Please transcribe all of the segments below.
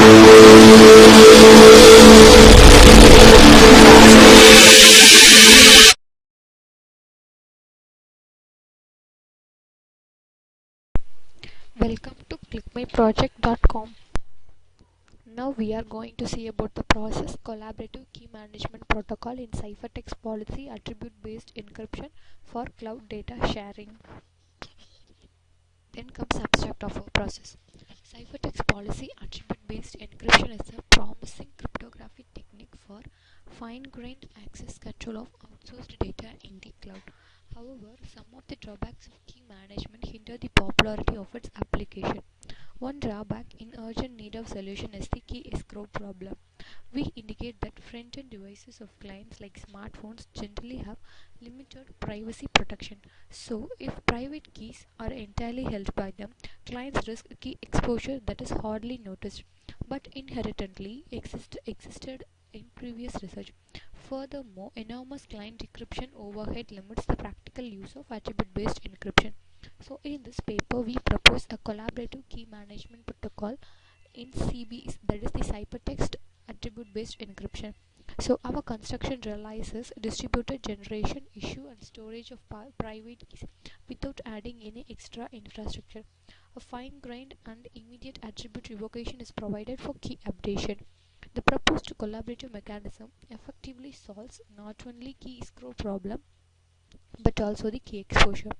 Welcome to clickmyproject.com. Now we are going to see about the process collaborative key management protocol in Ciphertext policy attribute based encryption for cloud data sharing. Then comes abstract of our process. Ciphertext policy attribute based encryption is a promising cryptography technique for fine-grained access control of outsourced data in the cloud. However, some of the drawbacks of key management hinder the popularity of its application. One drawback in urgent need of solution is the key escrow problem. We indicate that front-end devices of clients like smartphones generally have limited privacy protection. So, if private keys are entirely held by them, clients risk key exposure that is hardly noticed, but inherently existed in previous research. Furthermore, enormous client decryption overhead limits the practical use of attribute-based encryption. So, in this paper, we propose a collaborative key management protocol in CBs, that is the Ciphertext attribute based encryption. So our construction realizes distributed generation, issue and storage of private keys without adding any extra infrastructure. A fine-grained and immediate attribute revocation is provided for key updation. The proposed collaborative mechanism effectively solves not only key escrow problem but also the key exposure.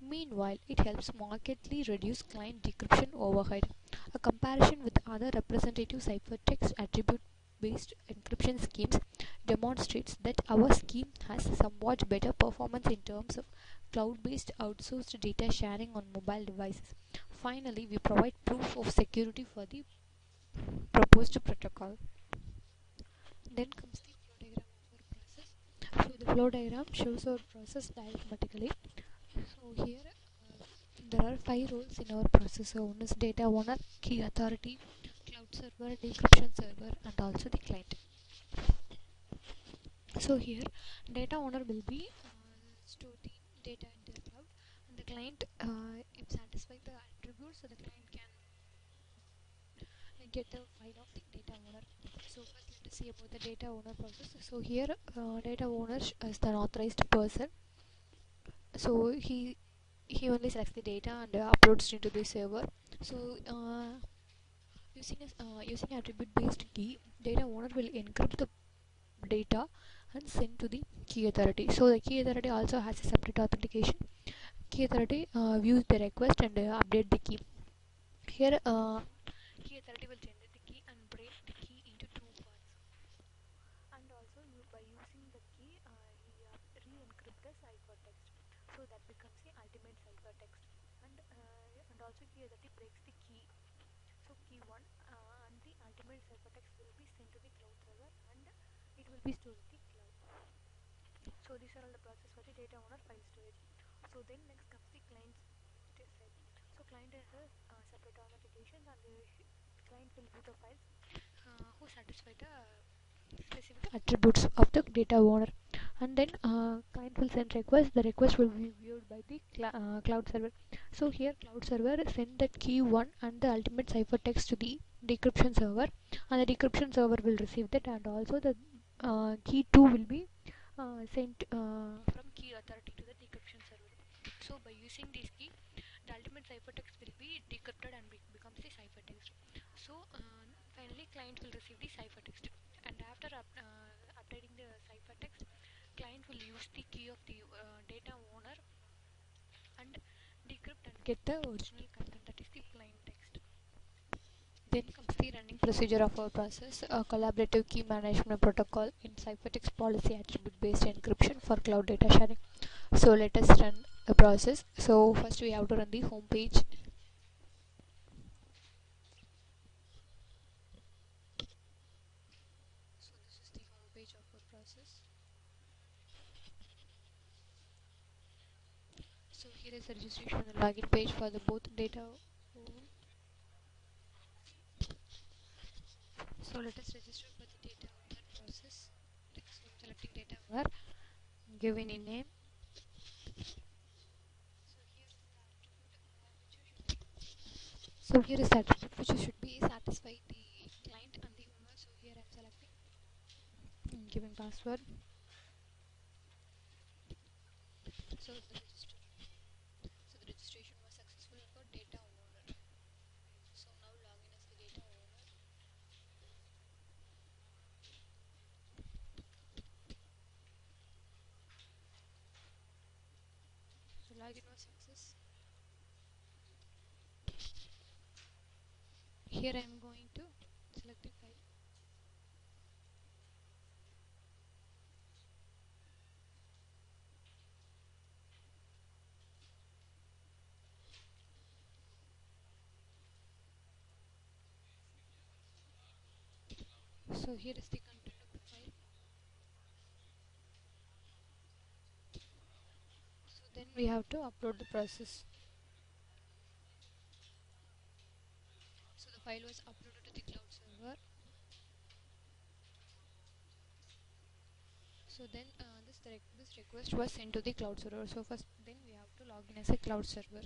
Meanwhile, it helps markedly reduce client decryption overhead. A comparison with other representative ciphertext attribute based encryption schemes demonstrates that our scheme has somewhat better performance in terms of cloud based outsourced data sharing on mobile devices. Finally, we provide proof of security for the proposed protocol. Then comes the flow diagram of our process. So the flow diagram shows our process diagrammatically. So here there are 5 roles in our process. So one is data owner, key authority, cloud server, decryption server, and also the client. So here data owner will be store the data in the cloud, and the client if satisfy the attributes, so the client can get the file of the data owner. So first let us see about the data owner process. So here data owner is the authorized person. So he only selects the data and uploads it into the server. So using attribute based key, data owner will encrypt the data and send to the key authority. So the key authority also has a separate authentication. Key authority views the request and update the key. Here key authority will generate the key and break the key into 2 parts. And also by using the key re-encrypt the ciphertext. So that becomes the ultimate ciphertext. And also key authority breaks the key. So key 1 and the ultimate ciphertext will be sent to the cloud server and it will be stored in the cloud. So these are all the process for the data owner file storage. So then next comes the client side. So client has a separate authentication and the client will view the files who satisfy the specific attributes of the data owner, and then client will send request. The request will be viewed by the cloud server. So here cloud server send that key 1 and the ultimate ciphertext to the decryption server, and the decryption server will receive that, and also the key 2 will be sent from key authority to the decryption server. So by using this key, the ultimate ciphertext will be decrypted and becomes the ciphertext. So finally client will receive the ciphertext, and after updating the ciphertext, client will use the key of the data owner and decrypt and get the original content, that is the plain text. Then comes the running procedure of our process, a collaborative key management protocol in ciphertext policy attribute based encryption for cloud data sharing. So let us run the process. So first we have to run the home page. So this is the home page of our process. So here is the registration and the login page for the both data. So let us register for the data owner process. So selecting data owner, give any name. So here is the attribute which should be satisfy the giving password. So the registration was successful for data owner. So now login as the data owner. So login was success. Here I am going to select a file. So here is the content of the file. So then we have to upload the process. So the file was uploaded to the cloud server. So then this request was sent to the cloud server. So first then we have to log in as a cloud server.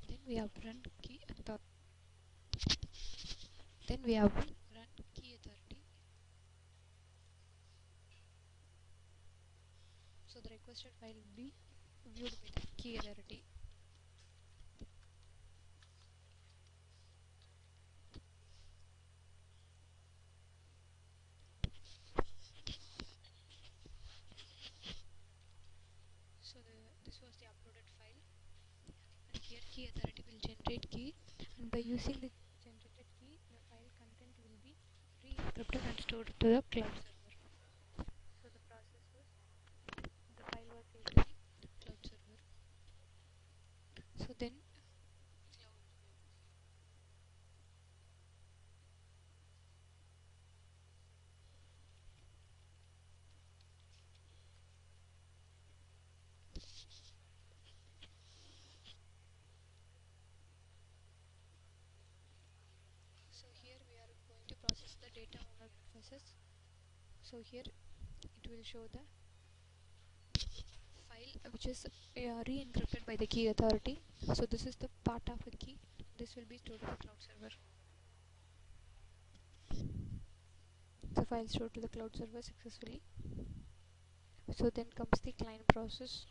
Then we have to run key authority. Then we have to run key authority. So the requested file will be viewed by the key authority. So this was the uploaded file, and here key authority will generate key, and by using the generated key, the file content will be re-encrypted and stored to the cloud server. So the process was the file was saved to the cloud server. So then so here we are going to process the data owner process. So here it will show the file which is re-encrypted by the key authority. So this is the part of a key. This will be stored in the cloud server. The file stored to the cloud server successfully. So then comes the client process.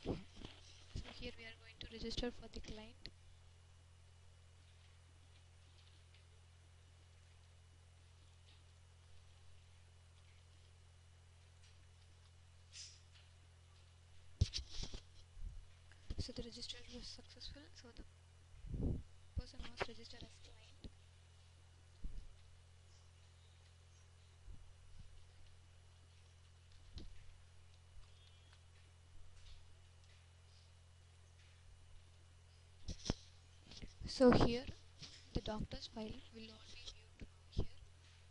So here we are going to register for the client. So the register was successful. So the person was registered as client. So here the doctor's file will not be viewed here.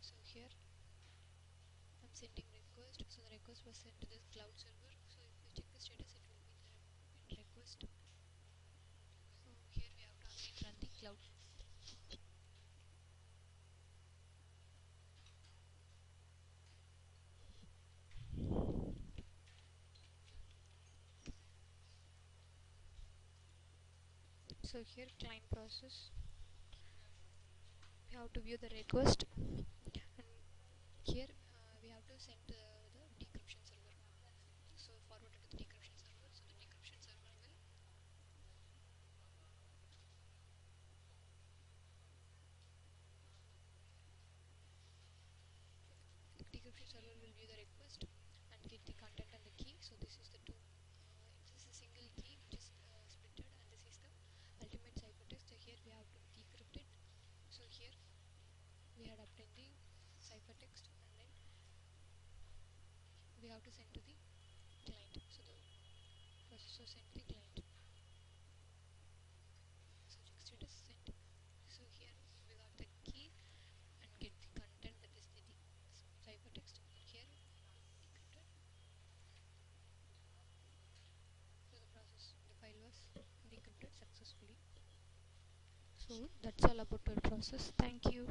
So here I'm sending request. So the request was sent to the cloud server. So if you check the status, it will be there in request. So here we have to again run the cloud. So here client process. We have to view the request, and here we have to send the decryption server. So forward it to the decryption server. So the decryption server will view the request and get the content and the key. So this is the two. This is a single key which is splitted, and this is the ultimate ciphertext. So here we have to decrypt it. So here we had obtained the ciphertext, and then we have to send to the client. So the process was sent to the client. So check status sent. So here we got the key and get the content, that is the ciphertext. Here decrypted. So the file was decrypted successfully. So that's all about our process. Thank you.